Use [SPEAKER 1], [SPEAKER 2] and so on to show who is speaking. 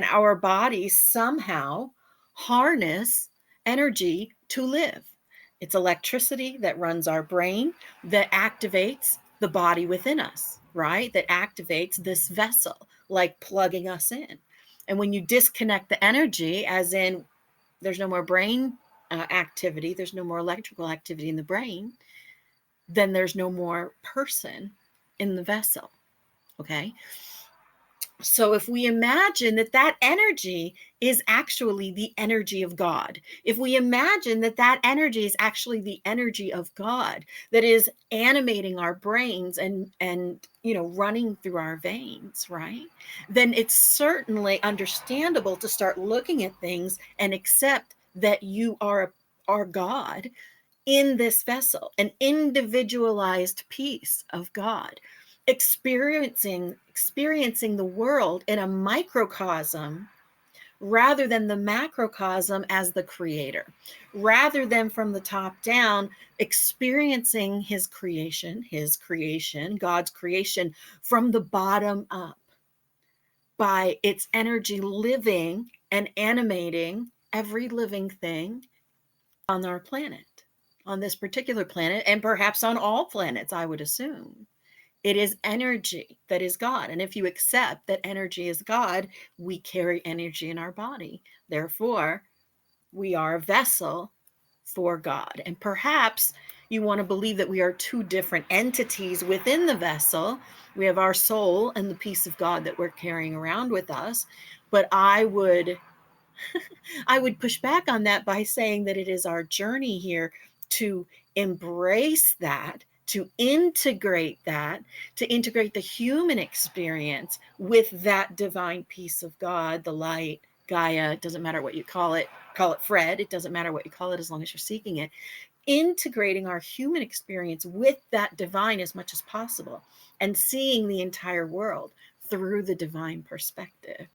[SPEAKER 1] our bodies somehow harness energy to live. It's electricity that runs our brain, that activates the body within us, right? That activates this vessel, like plugging us in. And when you disconnect the energy, as in there's no more brain activity, there's no more electrical activity in the brain, then there's no more person in the vessel. Okay. So if we imagine that that energy is actually the energy of God, if we imagine that that energy is actually the energy of God that is animating our brains and running through our veins, right? Then it's certainly understandable to start looking at things and accept that you are God in this vessel, an individualized piece of God, experiencing the world in a microcosm rather than the macrocosm as the creator, rather than from the top down, experiencing his creation, God's creation from the bottom up by its energy living and animating every living thing on our planet, on this particular planet, and perhaps on all planets, I would assume. It is energy that is God. And if you accept that energy is God, we carry energy in our body. Therefore, we are a vessel for God. And perhaps you want to believe that we are two different entities within the vessel. We have our soul and the peace of God that we're carrying around with us. But I would push back on that by saying that it is our journey here to embrace that, to integrate that, to integrate the human experience with that divine piece of God, the light, Gaia, it doesn't matter what you call it Fred, it doesn't matter what you call it as long as you're seeking it, integrating our human experience with that divine as much as possible and seeing the entire world through the divine perspective.